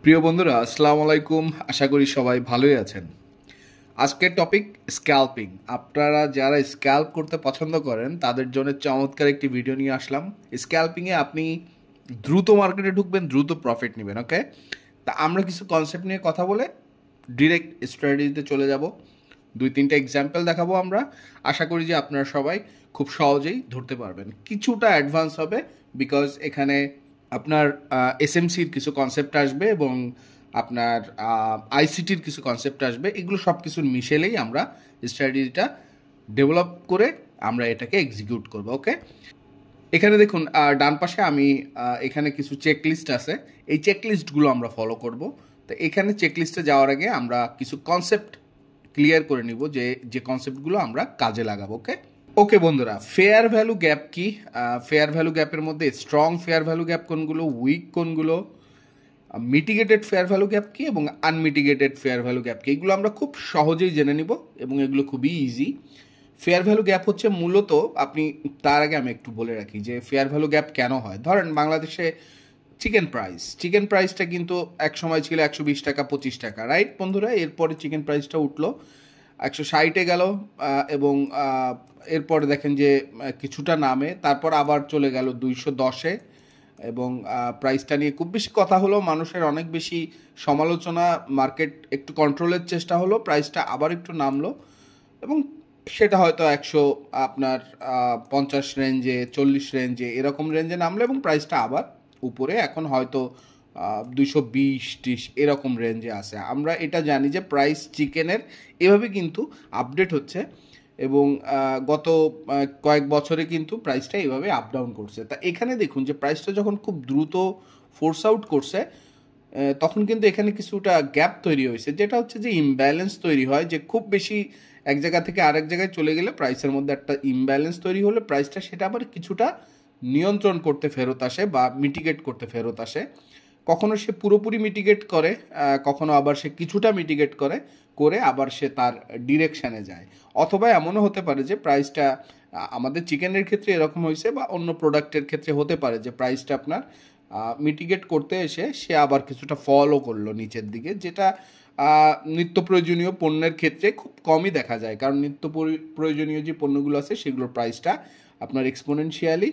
প্রিয় বন্ধুরা, আসসালামু আলাইকুম। আশা করি সবাই ভালোই আছেন। আজকের টপিক স্ক্যাল্পিং। আপনারা যারা স্ক্যাল্প করতে পছন্দ করেন তাদের জন্য চমৎকার একটি ভিডিও নিয়ে আসলাম। স্ক্যাল্পিংয়ে আপনি দ্রুত মার্কেটে ঢুকবেন, দ্রুত প্রফিট নেবেন। ওকে, তা আমরা কিছু কনসেপ্ট নিয়ে কথা বলে ডিরেক্ট স্ট্র্যাটেজিতে চলে যাব। 2-3টা এক্সাম্পল দেখাবো আমরা। আশা করি যে আপনারা সবাই খুব সহজেই ধরতে পারবেন। কিছুটা অ্যাডভান্স হবে বিকজ এখানে আপনার এসএমসির কিছু কনসেপ্ট আসবে এবং আপনার আইসিটির কিছু কনসেপ্ট আসবে। এগুলো সব কিছুর মিশেলেই আমরা স্ট্র্যাটেজিটা ডেভেলপ করে আমরা এটাকে এক্সিকিউট করব। ওকে, এখানে দেখুন ডান পাশে আমি এখানে কিছু চেকলিস্ট আছে। এই চেকলিস্টগুলো আমরা ফলো করব। তো এখানে চেকলিস্টে যাওয়ার আগে আমরা কিছু কনসেপ্ট ক্লিয়ার করে নিব যে কনসেপ্টগুলো আমরা কাজে লাগাবো। ওকে বন্ধুরা, ফেয়ার ভ্যালু গ্যাপ কি? ফেয়ার ভ্যালু গ্যাপের মধ্যে স্ট্রং ফেয়ার ভ্যালু গ্যাপ কোনগুলো, উইক কোনগুলো, মিটিগেটেড ফেয়ার ভ্যালু গ্যাপ কি এবং আনমিটিগেটেড ফেয়ার ভ্যালু গ্যাপ কি, এগুলো আমরা খুব সহজেই জেনে নিব এবং এগুলো খুবই ইজি। ফেয়ার ভ্যালু গ্যাপ হচ্ছে মূলত আপনি, তার আগে আমি একটু বলে রাখি যে ফেয়ার ভ্যালু গ্যাপ কেন হয়। ধরেন বাংলাদেশে চিকেন প্রাইসটা কিন্তু এক সময় ছিল 120 টাকা 25 টাকা, রাইট বন্ধুরা? এরপরে চিকেন প্রাইসটা উঠলো 160-এ গেল এবং এরপরে দেখেন যে কিছুটা নামে, তারপর আবার চলে গেল 210-এ এবং প্রাইসটা নিয়ে খুব বেশি কথা হলো, মানুষের অনেক বেশি সমালোচনা, মার্কেট একটু কন্ট্রোলের চেষ্টা হলো, প্রাইসটা আবার একটু নামলো এবং সেটা হয়তো 100 আপনার 50 রেঞ্জে, 40 রেঞ্জে, এরকম রেঞ্জে নামলো এবং প্রাইসটা আবার উপরে এখন হয়তো 220-30 এরকম রেঞ্জে আছে। আমরা এটা জানি যে প্রাইস চিকেনের এভাবে কিন্তু আপডেট হচ্ছে এবং গত কয়েক বছরে কিন্তু প্রাইসটা এইভাবে আপ ডাউন করছে। তা এখানে দেখুন যে প্রাইসটা যখন খুব দ্রুত ফোর্স আউট করছে তখন কিন্তু এখানে কিছুটা গ্যাপ তৈরি হয়েছে, যেটা হচ্ছে যে ইমব্যালেন্স তৈরি হয়, যে খুব বেশি এক জায়গা থেকে আরেক জায়গায় চলে গেলে প্রাইসের মধ্যে একটা ইমব্যালেন্স তৈরি হলে প্রাইসটা সেটা আবার কিছুটা নিয়ন্ত্রণ করতে ফেরত আসে বা মিটিগেট করতে ফেরত আসে। কখনো সে পুরোপুরি মিটিগেট করে, কখনো আবার সে কিছুটা মিটিগেট করে আবার সে তার ডিরেকশানে যায়। অথবা এমনও হতে পারে যে প্রাইসটা, আমাদের চিকেনের ক্ষেত্রে এরকম হয়েছে বা অন্য প্রোডাক্টের ক্ষেত্রে হতে পারে যে প্রাইসটা আপনার মিটিগেট করতে এসে সে আবার কিছুটা ফলও করলো নিচের দিকে, যেটা নিত্য প্রয়োজনীয় পণ্যের ক্ষেত্রে খুব কমই দেখা যায়, কারণ নিত্য প্রয়োজনীয় যে পণ্যগুলো আছে সেগুলোর প্রাইসটা আপনার এক্সপোনেনশিয়ালি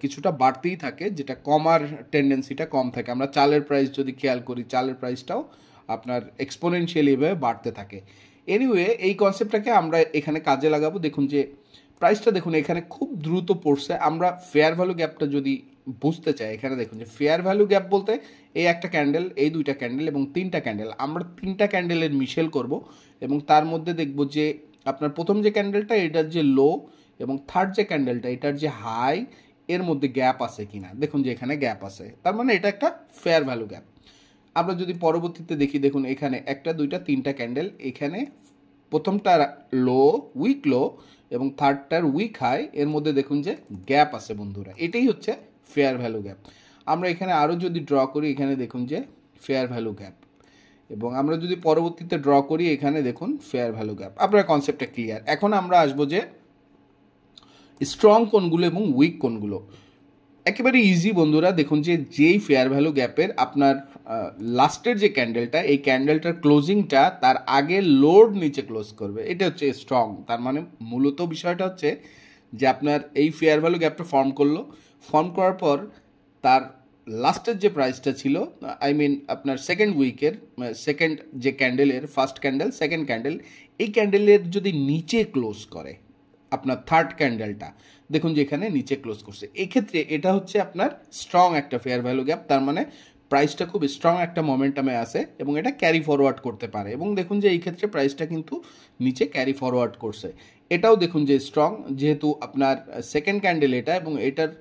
কিছুটা বাড়তেই থাকে, যেটা কমার টেন্ডেন্সিটা কম থাকে। আমরা চালের প্রাইস যদি খেয়াল করি, চালের প্রাইসটাও আপনার এক্সপোনেনশিয়ালি এভাবে বাড়তে থাকে। এনিওয়ে, এই কনসেপ্টটাকে আমরা এখানে কাজে লাগাবো। দেখুন যে প্রাইসটা দেখুন এখানে খুব দ্রুত পড়ছে। আমরা ফেয়ার ভ্যালু গ্যাপটা যদি বুঝতে চাই, এখানে দেখুন যে ফেয়ার ভ্যালু গ্যাপ বলতে এই একটা ক্যান্ডেল, এই দুইটা ক্যান্ডেল এবং 3টা ক্যান্ডেল, আমরা 3টা ক্যান্ডেলের মিশেল করব এবং তার মধ্যে দেখব যে আপনার প্রথম যে ক্যান্ডেলটা এটার যে লো এবং থার্ড যে ক্যান্ডেলটা এটার যে হাই, এর মধ্যে গ্যাপ আছে কিনা। দেখুন যে এখানে গ্যাপ আছে, তার মানে এটা একটা ফেয়ার ভ্যালু গ্যাপ। আমরা যদি পরবর্তীতে দেখি, দেখুন এখানে 1টা 2টা 3টা ক্যান্ডেল, এখানে প্রথমটার লো, উইক লো এবং থার্ডটার উইক হাই, এর মধ্যে দেখুন যে গ্যাপ আছে বন্ধুরা। এটাই হচ্ছে ফেয়ার ভ্যালু গ্যাপ। আমরা এখানে আরও যদি ড্র করি, এখানে দেখুন যে ফেয়ার ভ্যালু গ্যাপ, এবং আমরা যদি পরবর্তীতে ড্র করি এখানে দেখুন ফেয়ার ভ্যালু গ্যাপ। আপনার কনসেপ্টটা ক্লিয়ার। এখন আমরা আসবো যে স্ট্রং কোনগুলো এবং উইক কোনগুলো। একেবারে ইজি বন্ধুরা, দেখুন যে যেই ফেয়ার ভ্যালু গ্যাপের আপনার লাস্টের যে ক্যান্ডেলটা, এই ক্যান্ডেলটার ক্লোজিংটা তার আগে লোড নিচে ক্লোজ করবে, এটা হচ্ছে স্ট্রং। তার মানে মূলত বিষয়টা হচ্ছে যে আপনার এই ফেয়ার ভ্যালু গ্যাপটা ফর্ম করার পর তার লাস্টের যে প্রাইসটা ছিল, আই মিন আপনার সেকেন্ড উইকের সেকেন্ড যে ক্যান্ডেলের, ফার্স্ট ক্যান্ডেল সেকেন্ড ক্যান্ডেল, এই ক্যান্ডেলের যদি নিচে ক্লোজ করে আপনার থার্ড ক্যান্ডেলটা, দেখুন যে এখানে নিচে ক্লোজ করছে, এক্ষেত্রে এটা হচ্ছে আপনার স্ট্রং একটা ফেয়ার ভ্যালু গ্যাপ। তার মানে প্রাইসটা খুব স্ট্রং একটা মোমেন্টামে আছে এবং এটা ক্যারি ফরওয়ার্ড করতে পারে, এবং দেখুন যে এই ক্ষেত্রে প্রাইসটা কিন্তু নিচে ক্যারি ফরওয়ার্ড করছে। এটাও দেখুন যে স্ট্রং, যেহেতু আপনার সেকেন্ড ক্যান্ডেল এটা এবং এটার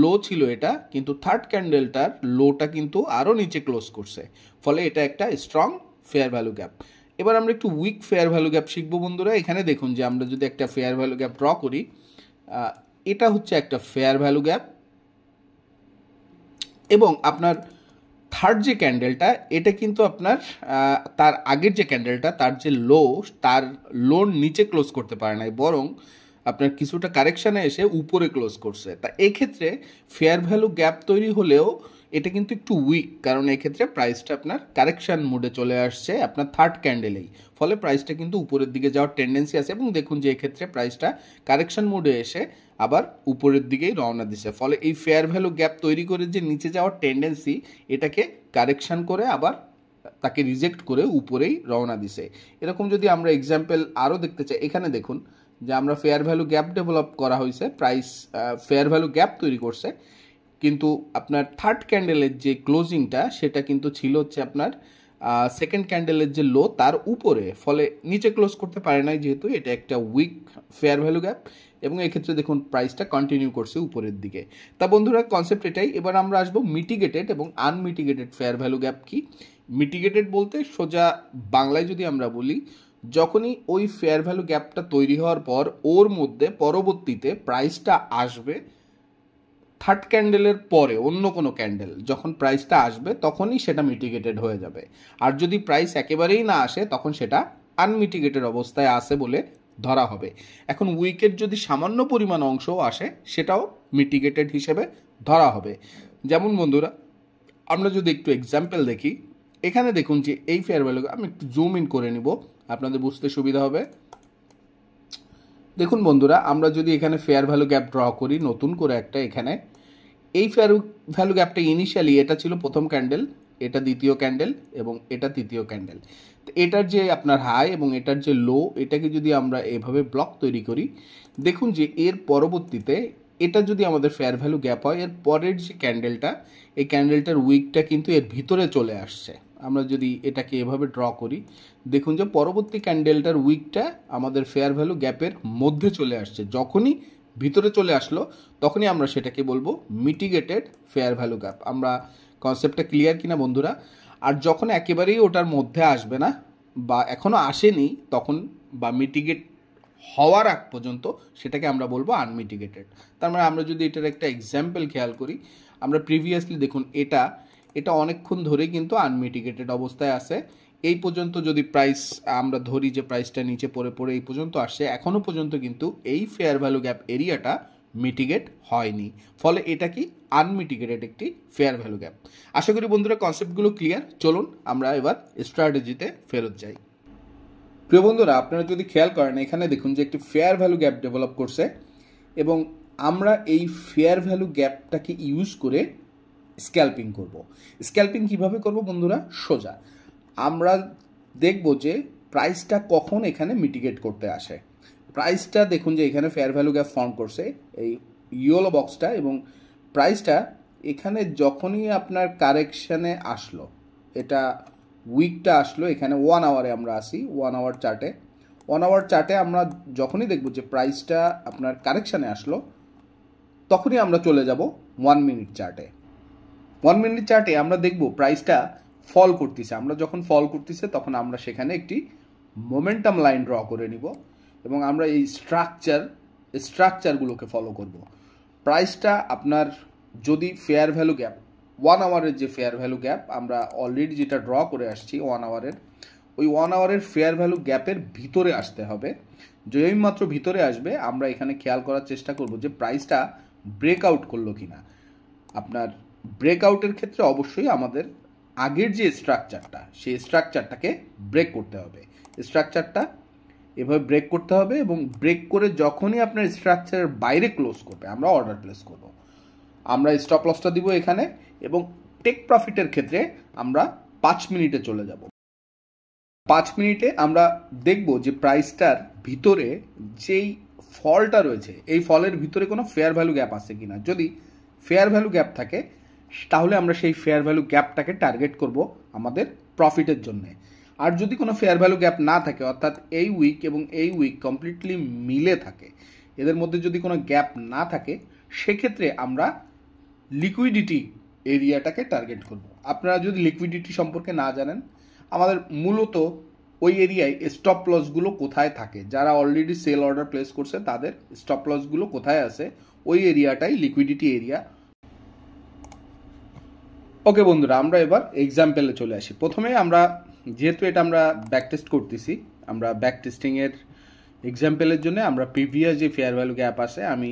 লো ছিল এটা, কিন্তু থার্ড ক্যান্ডেলটার লোটা কিন্তু আরও নিচে ক্লোজ করছে, ফলে এটা একটা স্ট্রং ফেয়ার ভ্যালু গ্যাপ। এবার আমরা একটু উইক ফেয়ার ভ্যালু গ্যাপ শিখবো বন্ধুরা। এখানে দেখুন যে আমরা যদি একটা ফেয়ার ভ্যালু গ্যাপ ড্র করি, এটা হচ্ছে একটা ফেয়ার ভ্যালু গ্যাপ এবং আপনার থার্ড যে ক্যান্ডেলটা এটা কিন্তু আপনার তার আগের যে ক্যান্ডেলটা তার যে লো, তার লোর নিচে ক্লোজ করতে পারে নাই, বরং আপনার কিছুটা কারেকশানে এসে উপরে ক্লোজ করছে। তা এক্ষেত্রে ফেয়ার ভ্যালু গ্যাপ তৈরি হলেও এটা কিন্তু একটু উইক, কারণ এক্ষেত্রে প্রাইসটা আপনার কারেকশন মোডে চলে আসছে আপনার থার্ড ক্যান্ডেলেই, ফলে প্রাইসটা কিন্তু উপরের দিকে যাওয়ার টেন্ডেন্সি আছে। এবং দেখুন যে এক্ষেত্রে প্রাইসটা কারেকশন মোডে এসে আবার উপরের দিকেই রওনা দিছে, ফলে এই ফেয়ার ভ্যালু গ্যাপ তৈরি করে যে নিচে যাওয়ার টেন্ডেন্সি, এটাকে কারেকশন করে আবার তাকে রিজেক্ট করে উপরেই রওনা দিছে। এরকম যদি আমরা এক্সাম্পল আরও দেখতে চাই, এখানে দেখুন যে আমরা ফেয়ার ভ্যালু গ্যাপ ডেভেলপ করা হয়েছে, প্রাইস ফেয়ার ভ্যালু গ্যাপ তৈরি করছে, কিন্তু আপনার থার্ড ক্যান্ডেলের যে ক্লোজিংটা সেটা কিন্তু ছিল হচ্ছে আপনার সেকেন্ড ক্যান্ডেলের যে লো তার উপরে, ফলে নিচে ক্লোজ করতে পারে নাই, যেহেতু এটা একটা উইক ফেয়ার ভ্যালু গ্যাপ। এবং এক্ষেত্রে দেখুন প্রাইসটা কন্টিনিউ করছে উপরের দিকে। তা বন্ধুরা, কনসেপ্ট এটাই। এবার আমরা আসবো মিটিগেটেড এবং আনমিটিগেটেড ফেয়ার ভ্যালু গ্যাপ কি। মিটিগেটেড বলতে সোজা বাংলায় যদি আমরা বলি, যখনই ওই ফেয়ার ভ্যালু গ্যাপটা তৈরি হওয়ার পর ওর মধ্যে পরবর্তীতে প্রাইসটা আসবে থার্ড ক্যান্ডেলের পরে অন্য কোনো ক্যান্ডেল যখন প্রাইসটা আসবে তখনই সেটা মিটিগেটেড হয়ে যাবে। আর যদি প্রাইস একেবারেই না আসে তখন সেটা আনমিটিগেটেড অবস্থায় আসে বলে ধরা হবে। এখন উইকের যদি সামান্য পরিমাণ অংশও আসে সেটাও মিটিগেটেড হিসেবে ধরা হবে। যেমন বন্ধুরা, আমরা যদি একটু এক্সাম্পল দেখি, এখানে দেখুন যে এই ফেয়ার ভ্যালু, আমি একটু জুম ইন করে নিব আপনাদের বুঝতে সুবিধা হবে। দেখুন বন্ধুরা, আমরা যদি এখানে ফেয়ার ভ্যালু গ্যাপ ড্র করি নতুন করে একটা, এখানে এই ফেয়ার ভ্যালু গ্যাপটা ইনিশিয়ালি এটা ছিল প্রথম ক্যান্ডেল, এটা দ্বিতীয় ক্যান্ডেল এবং এটা তৃতীয় ক্যান্ডেল। তো এটার যে আপনার হাই এবং এটার যে লো, এটাকে যদি আমরা এভাবে ব্লক তৈরি করি, দেখুন যে এর পরবর্তীতে এটা যদি আমাদের ফেয়ার ভ্যালু গ্যাপ হয়, এর পরের যে ক্যান্ডেলটা, এই ক্যান্ডেলটার উইকটা কিন্তু এর ভিতরে চলে আসছে। আমরা যদি এটাকে এভাবে ড্র করি, দেখুন যে পরবর্তী ক্যান্ডেলটার উইকটা আমাদের ফেয়ার ভ্যালু গ্যাপের মধ্যে চলে আসছে। যখনই ভিতরে চলে আসলো তখনই আমরা সেটাকে বলবো মিটিগেটেড ফেয়ার ভ্যালু গ্যাপ। আমরা কনসেপ্টটা ক্লিয়ার কিনা বন্ধুরা? আর যখন একেবারেই ওটার মধ্যে আসবে না বা এখনও আসেনি তখন, বা মিটিগেট হওয়ার আগ পর্যন্ত, সেটাকে আমরা বলবো আনমিটিগেটেড। তার মানে আমরা যদি এটার একটা এক্সাম্পল খেয়াল করি, আমরা প্রিভিয়াসলি দেখুন এটা অনেকক্ষণ ধরে কিন্তু আনমিটিগেটেড অবস্থায় আছে। এই পর্যন্ত যদি প্রাইস আমরা ধরি যে প্রাইসটা নিচে পড়ে পড়ে এই পর্যন্ত আসছে, এখনও পর্যন্ত কিন্তু এই ফেয়ার ভ্যালু গ্যাপ এরিয়াটা মিটিগেট হয়নি, ফলে এটা কি আনমিটিগেটেড একটি ফেয়ার ভ্যালু গ্যাপ। আশা করি বন্ধুরা কনসেপ্টগুলো ক্লিয়ার। চলুন আমরা এবার স্ট্র্যাটেজিতে ফেরত যাই। প্রিয় বন্ধুরা, আপনারা যদি খেয়াল করেন, এখানে দেখুন যে একটি ফেয়ার ভ্যালু গ্যাপ ডেভেলপ করছে এবং আমরা এই ফেয়ার ভ্যালু গ্যাপটাকে ইউজ করে স্ক্যাল্পিং করব। স্ক্যাল্পিং কিভাবে করব বন্ধুরা? সোজা আমরা দেখব যে প্রাইসটা কখন এখানে মিটিগেট করতে আসে। প্রাইসটা দেখুন যে এখানে ফেয়ার ভ্যালু গ্যাপ ফর্ম করছে এই ইয়েলো বক্সটা, এবং প্রাইসটা এখানে যখনই আপনার কারেকশানে আসলো, এটা উইকটা আসলো, এখানে 1 আওয়ারে আমরা আসি, 1 আওয়ার চার্টে। 1 আওয়ার চার্টে আমরা যখনই দেখব যে প্রাইসটা আপনার কারেকশানে আসলো, তখনই আমরা চলে যাব 1 মিনিট চার্টে। 1 মিনিট চার্টে আমরা দেখব প্রাইসটা ফল করতেছে। আমরা যখন ফল করতেছে তখন আমরা সেখানে একটি মোমেন্টাম লাইন ড্র করে নিব এবং আমরা এই স্ট্রাকচারগুলোকে ফলো করব। প্রাইসটা আপনার যদি ফেয়ার ভ্যালু গ্যাপ 1 আওয়ারের যে ফেয়ার ভ্যালু গ্যাপ আমরা অলরেডি যেটা ড্র করে আসছি 1 আওয়ারের, ওই 1 আওয়ারের ফেয়ার ভ্যালু গ্যাপের ভিতরে আসতে হবে। যেই মাত্র ভিতরে আসবে আমরা এখানে খেয়াল করার চেষ্টা করব যে প্রাইসটা ব্রেকআউট করলো কিনা। আপনার ব্রেকআউটের ক্ষেত্রে অবশ্যই আমাদের আগের যে স্ট্রাকচারটা, সেই স্ট্রাকচারটাকে ব্রেক করতে হবে। স্ট্রাকচারটা এভাবে ব্রেক করতে হবে এবং ব্রেক করে যখনই আপনার স্ট্রাকচারের বাইরে ক্লোজ করবে আমরা অর্ডার প্লেস করব। আমরা স্টপ লসটা দিব এখানে এবং টেক প্রফিটের ক্ষেত্রে আমরা 5 মিনিটে চলে যাব। 5 মিনিটে আমরা দেখব যে প্রাইসটার ভিতরে যেই ফলটা রয়েছে, এই ফলের ভিতরে কোনো ফেয়ার ভ্যালু গ্যাপ আছে কিনা। যদি ফেয়ার ভ্যালু গ্যাপ থাকে তাহলে আমরা সেই ফেয়ার ভ্যালু গ্যাপটাকে টার্গেট করব আমাদের প্রফিটের জন্য। আর যদি কোনো ফেয়ার ভ্যালু গ্যাপ না থাকে, অর্থাৎ এই উইক এবং এই উইক কমপ্লিটলি মিলে থাকে, এদের মধ্যে যদি কোনো গ্যাপ না থাকে, সেক্ষেত্রে আমরা লিকুইডিটি এরিয়াটাকে টার্গেট করব। আপনারা যদি লিকুইডিটি সম্পর্কে না জানেন, আমাদের মূলত ওই এরিয়ায় স্টপ লসগুলো কোথায় থাকে, যারা অলরেডি সেল অর্ডার প্লেস করছে তাদের স্টপ লসগুলো কোথায় আছে, ওই এরিয়াটাই লিকুইডিটি এরিয়া। ওকে বন্ধুরা, আমরা এবার এক্সাম্পলে চলে আসি। প্রথমে আমরা যেহেতু এটা আমরা ব্যাক টেস্ট করতেছি, আমরা ব্যাক টেস্টিংয়ের এক্সাম্পলের জন্য আমরা প্রিভিয়াস যে ফেয়ার ভ্যালু গ্যাপ আছে, আমি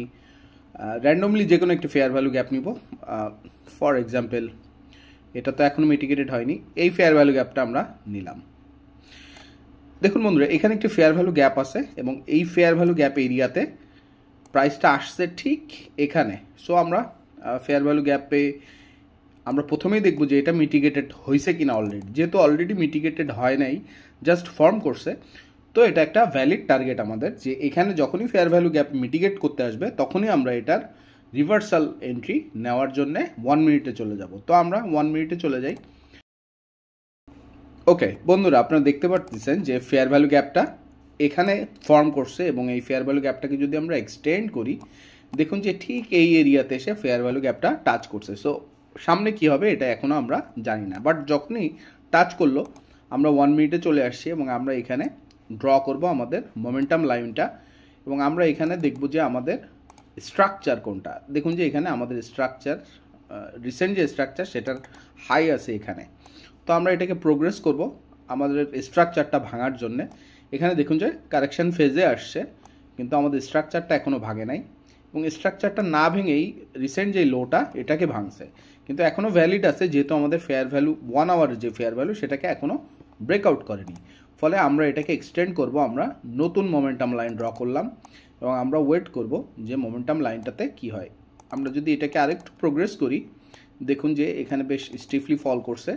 র্যান্ডমলি যে কোনো একটি ফেয়ার ভ্যালু গ্যাপ নিব। ফর এক্সাম্পল এটা তো এখনও মিটিগেটেড হয়নি, এই ফেয়ার ভ্যালু গ্যাপটা আমরা নিলাম। দেখুন বন্ধুরা, এখানে একটি ফেয়ার ভ্যালু গ্যাপ আছে এবং এই ফেয়ার ভ্যালু গ্যাপ এরিয়াতে প্রাইসটা আসছে ঠিক এখানে। সো আমরা ফেয়ার ভ্যালু গ্যাপে আমরা প্রথমেই দেখব যে এটা মিটিগেটেড হয়েছে কিনা অলরেডি। যেহেতু অলরেডি মিটিগেটেড হয় নাই, জাস্ট ফর্ম করছে, তো এটা একটা ভ্যালিড টার্গেট আমাদের, যে এখানে যখনই ফেয়ার ভ্যালু গ্যাপ মিটিগেট করতে আসবে তখনই আমরা এটার রিভার্সাল এন্ট্রি নেওয়ার জন্য 1 মিনিটে চলে যাব। তো আমরা 1 মিনিটে চলে যাই। ওকে বন্ধুরা, আপনারা দেখতে পাচ্ছেন যে ফেয়ার ভ্যালু গ্যাপটা এখানে ফর্ম করছে এবং এই ফেয়ার ভ্যালু গ্যাপটাকে যদি আমরা এক্সটেন্ড করি, দেখুন যে ঠিক এই এরিয়াতে এসে ফেয়ার ভ্যালু গ্যাপটা টাচ করছে। সো সামনে কি হবে এটা এখনও আমরা জানি না, বাট যখনই টাচ করলো আমরা 1 মিনিটে চলে আসছি এবং আমরা এখানে ড্র করব আমাদের মোমেন্টাম লাইনটা এবং আমরা এখানে দেখব যে আমাদের স্ট্রাকচার কোনটা। দেখুন যে এখানে আমাদের স্ট্রাকচার, রিসেন্ট যে স্ট্রাকচার সেটার হাই আছে এখানে। তো আমরা এটাকে প্রোগ্রেস করব আমাদের স্ট্রাকচারটা ভাঙার জন্য। এখানে দেখুন যে কারেকশন ফেজে আসছে, কিন্তু আমাদের স্ট্রাকচারটা এখনও ভাঙে নাই এবং স্ট্রাকচারটা না ভেঙেই রিসেন্ট যে লোটা এটাকে ভাঙছে, কিন্তু এখনও ভ্যালিড আছে যেহেতু আমাদের ফেয়ার ভ্যালু 1 আওয়ারের যে ফেয়ার ভ্যালু সেটাকে এখনও ব্রেকআউট করেনি। ফলে আমরা এটাকে এক্সটেন্ড করব, আমরা নতুন মোমেন্টাম লাইন ড্র করলাম এবং আমরা ওয়েট করব যে মোমেন্টাম লাইনটাতে কি হয়। আমরা যদি এটাকে আরেকটু প্রোগ্রেস করি, দেখুন যে এখানে বেশ স্টিফলি ফল করছে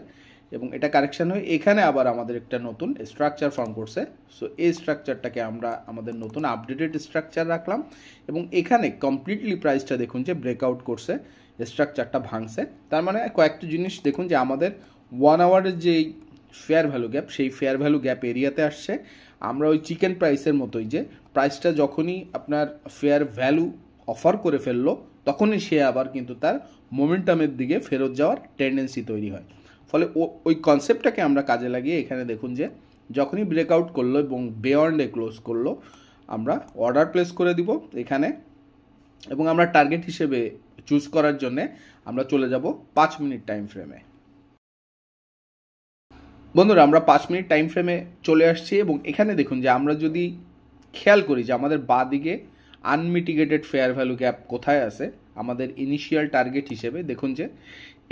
এবং এটা কারেকশন হয়ে এখানে আবার আমাদের একটা নতুন স্ট্রাকচার ফর্ম করছে। সো এই স্ট্রাকচারটাকে আমরা আমাদের নতুন আপডেটেড স্ট্রাকচার রাখলাম এবং এখানে কমপ্লিটলি প্রাইসটা দেখুন যে ব্রেকআউট করছে, স্ট্রাকচারটা ভাঙছে। তার মানে কয়েকটা জিনিস দেখুন যে আমাদের 1 আওয়ারের যেই ফেয়ার ভ্যালু গ্যাপ, সেই ফেয়ার ভ্যালু গ্যাপ এরিয়াতে আসছে। আমরা ওই চিকেন প্রাইসের মতোই, যে প্রাইসটা যখনই আপনার ফেয়ার ভ্যালু অফার করে ফেললো তখনই সে আবার কিন্তু তার মোমেন্টামের দিকে ফেরত যাওয়ার টেন্ডেন্সি তৈরি হয়। ফলে ওই কনসেপ্টটাকে আমরা কাজে লাগিয়ে এখানে দেখুন যে যখনই ব্রেকআউট করলো এবং বিয়ন্ডে ক্লোজ করলো, আমরা অর্ডার প্লেস করে দিব এখানে এবং আমরা টার্গেট হিসেবে চুজ করার জন্যে আমরা চলে যাব 5 মিনিট টাইম ফ্রেমে। বন্ধুরা, আমরা 5 মিনিট টাইম ফ্রেমে চলে আসছি এবং এখানে দেখুন যে আমরা যদি খেয়াল করি যে আমাদের বাঁ দিকে আনমিটিগেটেড ফেয়ার ভ্যালু গ্যাপ কোথায় আছে আমাদের ইনিশিয়াল টার্গেট হিসেবে, দেখুন যে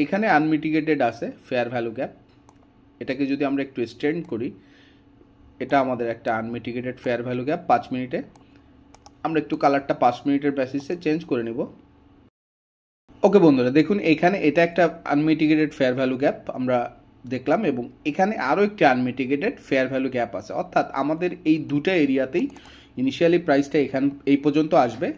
এখানে আনমিটিগেটেড আছে ফেয়ার ভ্যালু গ্যাপ। এটাকে যদি আমরা একটু এক্সটেন্ড করি, এটা আমাদের একটা আনমিটিগেটেড ফেয়ার ভ্যালু গ্যাপ 5 মিনিটে। আমরা একটু কালারটা 5 মিনিটের বেসিসে চেঞ্জ করে নিব। ওকে বন্ধুরা, দেখুন এখানে এটা একটা আনমিটিগেটেড ফেয়ার ভ্যালু গ্যাপ আমরা দেখলাম এবং এখানে আরও একটি আনমিটিগেটেড ফেয়ার ভ্যালু গ্যাপ আছে। অর্থাৎ আমাদের এই দুটো এরিয়াতেই ইনিশিয়ালি প্রাইসটা এই পর্যন্ত আসবে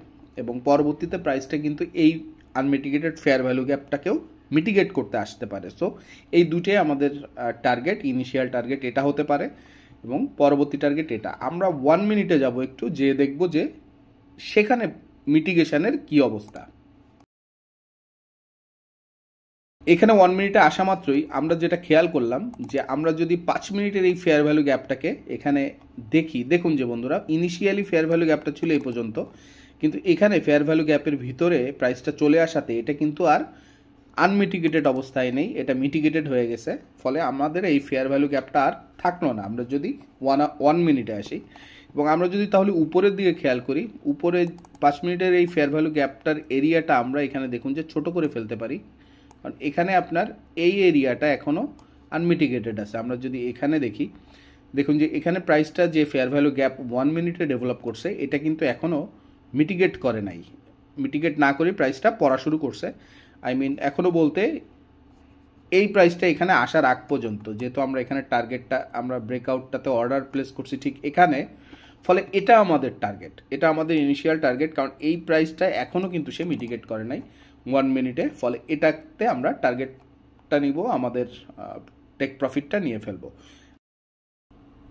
এবং পরবর্তীতে প্রাইসটা কিন্তু এই আনমিটিগেটেড ফেয়ার ভ্যালু গ্যাপটাকেও মিটিগেট করতে আসতে পারে। সো এই দুটোই আমাদের টার্গেট, ইনিশিয়াল টার্গেট এটা হতে পারে এবং পরবর্তী টার্গেট এটা। আমরা 1 মিনিটে যাব একটু, যে দেখব যে সেখানে মিটিগেশনের কি অবস্থা। এখানে 1 মিনিটে আসা মাত্রই আমরা যেটা খেয়াল করলাম যে আমরা যদি 5 মিনিটের এই ফেয়ার ভ্যালু গ্যাপটাকে এখানে দেখি, দেখুন যে বন্ধুরা ইনিশিয়ালি ফেয়ার ভ্যালু গ্যাপটা ছিল এই পর্যন্ত, কিন্তু এখানে ফেয়ার ভ্যালু গ্যাপের ভিতরে প্রাইসটা চলে আসাতে এটা কিন্তু আর আনমিটিগেটেড অবস্থায় নেই, এটা মিটিগেটেড হয়ে গেছে। ফলে আমাদের এই ফেয়ার ভ্যালু গ্যাপটা আর থাকলো না আমরা যদি 1 মিনিটে আসি। এবং আমরা যদি তাহলে উপরের দিকে খেয়াল করি, উপরে 5 মিনিটের এই ফেয়ার ভ্যালু গ্যাপটার এরিয়াটা আমরা এখানে দেখুন যে ছোট করে ফেলতে পারি, কারণ এখানে আপনার এই এরিয়াটা এখনও আনমিটিগেটেড আছে। আমরা যদি এখানে দেখি, দেখুন যে এখানে প্রাইসটা যে ফেয়ার ভ্যালু গ্যাপ 1 মিনিটে ডেভেলপ করছে এটা কিন্তু এখনও মিটিগেট করে নাই, মিটিগেট না করে প্রাইসটা পড়া শুরু করছে। এখনও বলতে এই প্রাইসটা এখানে আসার আগ পর্যন্ত, যেহেতু আমরা এখানে টার্গেটটা আমরা ব্রেকআউটটাতে অর্ডার প্লেস করছি ঠিক এখানে, ফলে এটা আমাদের টার্গেট, এটা আমাদের ইনিশিয়াল টার্গেট, কারণ এই প্রাইসটা এখনও কিন্তু সে মিটিগেট করে নাই 1 মিনিটে। ফলে এটাতে আমরা টার্গেটটা নিব, আমাদের টেক প্রফিটটা নিয়ে ফেলবো।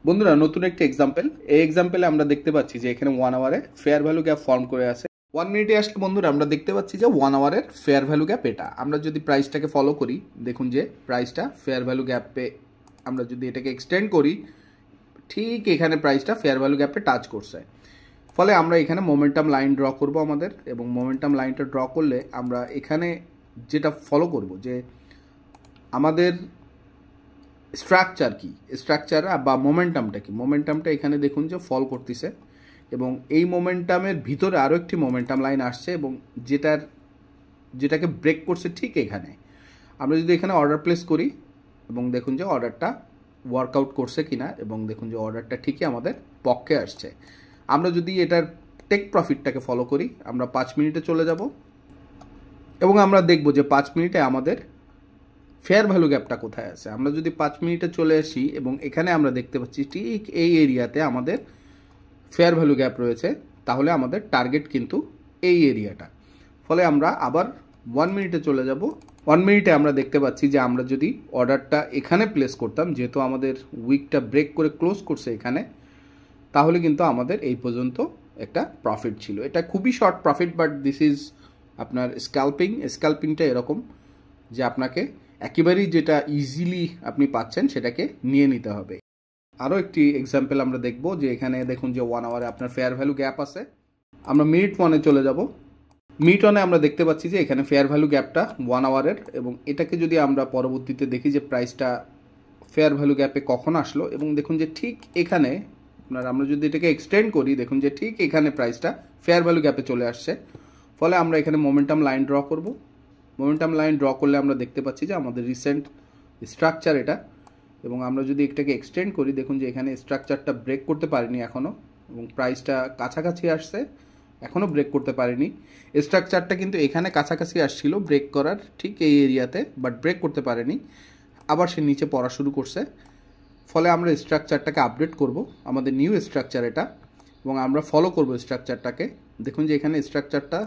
বন্ধুরা, নতুন একটি এক্সাম্পল, এই এক্সাম্পলে আমরা দেখতে পাচ্ছি যে এখানে 1 আওয়ারে ফেয়ার ভ্যালু গ্যাপ ফর্ম করে আছে। 1 মিনিটে আসলে বন্ধুরা আমরা দেখতে পাচ্ছি যে 1 আওয়ারের ফেয়ার ভ্যালু গ্যাপ এটা। আমরা যদি প্রাইসটাকে ফলো করি, দেখুন যে প্রাইসটা ফেয়ার ভ্যালু গ্যাপে আমরা যদি এটাকে এক্সটেন্ড করি, ঠিক এখানে প্রাইসটা ফেয়ার ভ্যালু গ্যাপে টাচ করছে। ফলে আমরা এখানে মোমেন্টাম লাইন ড্র করব আমাদের, এবং মোমেন্টাম লাইনটা ড্র করলে আমরা এখানে যেটা ফলো করব যে আমাদের স্ট্রাকচার কি, স্ট্রাকচার বা মোমেন্টামটা কি। মোমেন্টামটা এখানে দেখুন যে ফল করতেছে এবং এই মোমেন্টামের ভিতরে আরও একটি মোমেন্টাম লাইন আসছে এবং যেটাকে ব্রেক করছে ঠিক এখানে। আমরা যদি এখানে অর্ডার প্লেস করি এবং দেখুন যে অর্ডারটা ওয়ার্কআউট করছে কিনা, এবং দেখুন যে অর্ডারটা ঠিকই আমাদের পক্ষে আসছে। আমরা যদি এটার টেক প্রফিটটাকে ফলো করি, আমরা 5 মিনিটে চলে যাব এবং আমরা দেখব যে 5 মিনিটে আমাদের ফেয়ার ভ্যালু গ্যাপটা কোথায় আছে। আমরা যদি 5 মিনিটে চলে আসি এবং এখানে আমরা দেখতে পাচ্ছি ঠিক এই এরিয়াতে আমাদের ফেয়ার ভ্যালু গ্যাপ রয়েছে, তাহলে আমাদের টার্গেট কিন্তু এই এরিয়াটা। ফলে আমরা আবার 1 মিনিটে চলে যাব। 1 মিনিটে আমরা দেখতে পাচ্ছি যে আমরা যদি অর্ডারটা এখানে প্লেস করতাম, যেহেতু আমাদের উইকটা ব্রেক করে ক্লোজ করছে এখানে, তাহলে কিন্তু আমাদের এই পর্যন্ত একটা প্রফিট ছিল। এটা খুবই short profit, but this is আপনার স্ক্যাল্পিংটা এরকম যে আপনাকে একেবারেই যেটা ইজিলি আপনি পাচ্ছেন সেটাকে নিয়ে নিতে হবে। আরও একটি এক্সাম্পল আমরা দেখব যে এখানে দেখুন যে 1 আওয়ারে আপনার ফেয়ার ভ্যালু গ্যাপ আছে। আমরা মিনিট 1-এ চলে যাব। মিনিট 1-এ আমরা দেখতে পাচ্ছি যে এখানে ফেয়ার ভ্যালু গ্যাপটা 1 আওয়ারের, এবং এটাকে যদি আমরা পরবর্তীতে দেখি যে প্রাইসটা ফেয়ার ভ্যালু গ্যাপে কখন আসলো, এবং দেখুন যে ঠিক এখানে আপনার আমরা যদি এটাকে এক্সটেন্ড করি, দেখুন যে ঠিক এখানে প্রাইসটা ফেয়ার ভ্যালু গ্যাপে চলে আসছে। ফলে আমরা এখানে মোমেন্টাম লাইন ড্র করব। মোমেন্টাম লাইন ড্র করলে আমরা দেখতে পাচ্ছি যে আমাদের রিসেন্ট স্ট্রাকচার এটা, এবং আমরা যদি এটাকে এক্সটেন্ড করি, দেখুন যে এখানে স্ট্রাকচারটা ব্রেক করতে পারিনি এখনও, এবং প্রাইসটা কাছাকাছি আসছে, এখনও ব্রেক করতে পারিনি। স্ট্রাকচারটা কিন্তু এখানে কাছাকাছি আসছিল ব্রেক করার ঠিক এই এরিয়াতে, বাট ব্রেক করতে পারেনি, আবার সে নিচে পড়া শুরু করছে। ফলে আমরা স্ট্রাকচারটাকে আপডেট করব, আমাদের নিউ স্ট্রাকচার এটা, এবং আমরা ফলো করব স্ট্রাকচারটাকে। দেখুন যে এখানে স্ট্রাকচারটা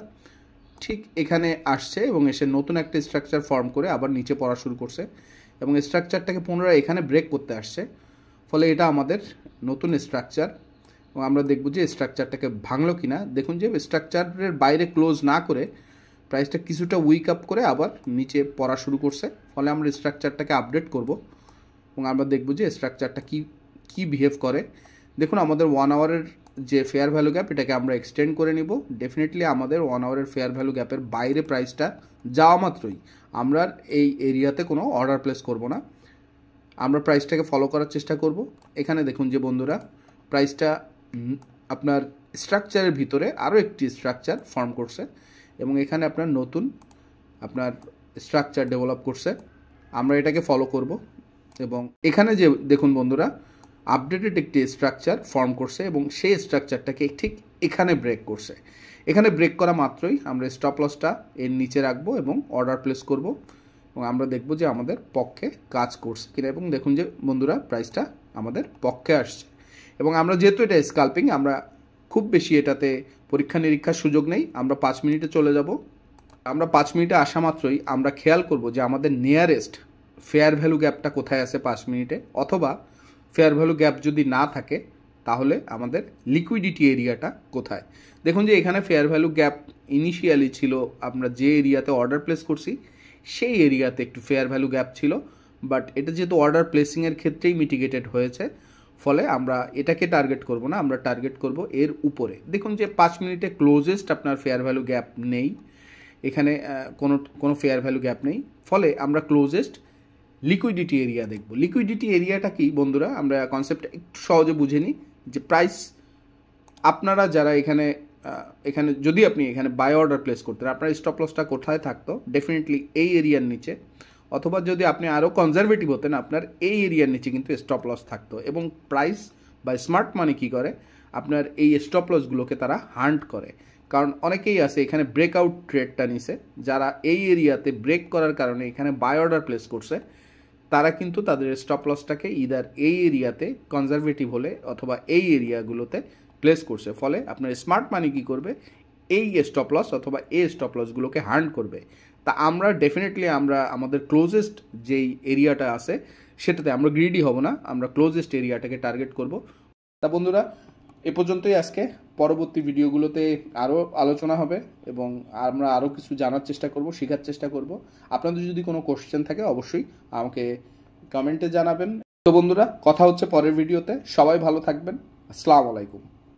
ঠিক এখানে আসছে এবং এসে নতুন একটা স্ট্রাকচার ফর্ম করে আবার নিচে পড়া শুরু করছে, এবং স্ট্রাকচারটাকে পুনরায় এখানে ব্রেক করতে আসছে। ফলে এটা আমাদের নতুন স্ট্রাকচার, এবং আমরা দেখব যে স্ট্রাকচারটাকে ভাঙলো কিনা। দেখুন যে স্ট্রাকচারের বাইরে ক্লোজ না করে প্রাইসটা কিছুটা উইক আপ করে আবার নিচে পড়া শুরু করছে। ফলে আমরা স্ট্রাকচারটাকে আপডেট করব এবং আমরা দেখব যে স্ট্রাকচারটা কি বিহেভ করে। দেখুন আমাদের 1 আওয়ারের যে ফেয়ার ভ্যালু গ্যাপ, এটাকে আমরা এক্সটেন্ড করে নিব। ডেফিনেটলি আমাদের 1 আওয়ারের ফেয়ার ভ্যালু গ্যাপের বাইরে প্রাইসটা যাওয়া মাত্রই আমরা এই এরিয়াতে কোনো অর্ডার প্লেস করব না, আমরা প্রাইসটাকে ফলো করার চেষ্টা করব। এখানে দেখুন যে বন্ধুরা প্রাইসটা আপনার স্ট্রাকচারের ভিতরে আরও একটি স্ট্রাকচার ফর্ম করছে, এবং এখানে আপনার নতুন আপনার স্ট্রাকচার ডেভেলপ করছে। আমরা এটাকে ফলো করব, এবং এখানে যে দেখুন বন্ধুরা আপডেটেড একটি স্ট্রাকচার ফর্ম করছে, এবং সেই স্ট্রাকচারটাকে ঠিক এখানে ব্রেক করছে। এখানে ব্রেক করা মাত্রই আমরা স্টপ লসটা এর নিচে রাখবো এবং অর্ডার প্লেস করব, এবং আমরা দেখব যে আমাদের পক্ষে কাজ করছে কিনা। এবং দেখুন যে বন্ধুরা প্রাইসটা আমাদের পক্ষে আসছে, এবং আমরা যেহেতু এটা স্ক্যাল্পিং, আমরা খুব বেশি এটাতে পরীক্ষা নিরীক্ষার সুযোগ নেই। আমরা 5 মিনিটে চলে যাব। আমরা 5 মিনিটে আসা মাত্রই আমরা খেয়াল করব যে আমাদের নিয়ারেস্ট ফেয়ার ভ্যালু গ্যাপটা কোথায় আছে 5 মিনিটে, অথবা ফেয়ার ভ্যালু গ্যাপ যদি না থাকে তাহলে আমাদের লিকুইডিটি এরিয়াটা কোথায়। দেখুন যে এখানে ফেয়ার ভ্যালু গ্যাপ ইনিশিয়ালি ছিল, আমরা যে এরিয়াতে অর্ডার প্লেস করছি সেই এরিয়াতে একটু ফেয়ার ভ্যালু গ্যাপ ছিল, বাট এটা যেহেতু অর্ডার প্লেসিংয়ের ক্ষেত্রেই মিটিগেটেড হয়েছে, ফলে আমরা এটাকে টার্গেট করব না, আমরা টার্গেট করব এর উপরে। দেখুন যে 5 মিনিটে ক্লোজেস্ট আপনার ফেয়ার ভ্যালু গ্যাপ নেই, এখানে কোনো ফেয়ার ভ্যালু গ্যাপ নেই। ফলে আমরা ক্লোজেস্ট লিকুইডিটি এরিয়া দেখব। লিকুইডিটি এরিয়াটা কি বন্ধুরা, আমরা কনসেপ্টটা একটু সহজে বুঝে নিই। যে প্রাইস আপনারা যারা এখানে যদি আপনি এখানে বাই অর্ডার প্লেস করতেন, আপনার স্টপ লসটা কোথায় থাকতো? ডেফিনেটলি এই এরিয়ার নিচে, অথবা যদি আপনি আরও কনজারভেটিভ হতেন আপনার এই এরিয়ার নিচে কিন্তু স্টপ লস থাকতো। এবং প্রাইস বা স্মার্ট মানি কী করে, আপনার এই স্টপ লসগুলোকে তারা হান্ট করে। কারণ অনেকেই আছে এখানে ব্রেকআউট ট্রেডটা নিছে, যারা এই এরিয়াতে ব্রেক করার কারণে এখানে বাই অর্ডার প্লেস করছে, তারা কিন্তু তাদের স্টপ লসটাকে ইদার এই এরিয়াতে কনজারভেটিভ হলে অথবা এই এরিয়াগুলোতে প্লেস করছে। ফলে আপনার স্মার্ট মানি কী করবে, এই স্টপ লস অথবা এই স্টপ লসগুলোকে হান্ট করবে। তা আমরা ডেফিনেটলি আমরা আমাদের ক্লোজেস্ট যেই এরিয়াটা আছে সেটাতে আমরা গ্রিডি হব না, আমরা ক্লোজেস্ট এরিয়াটাকে টার্গেট করব। তা বন্ধুরা এ পর্যন্তই আজকে। পরবর্তী ভিডিওগুলোতে আরও আলোচনা হবে এবং আমরা আরও কিছু জানার চেষ্টা করব, শেখার চেষ্টা করব। আপনাদের যদি কোনো কোশ্চেন থাকে অবশ্যই আমাকে কমেন্টে জানাবেন। তো বন্ধুরা কথা হচ্ছে পরের ভিডিওতে। সবাই ভালো থাকবেন। আসসালামু আলাইকুম।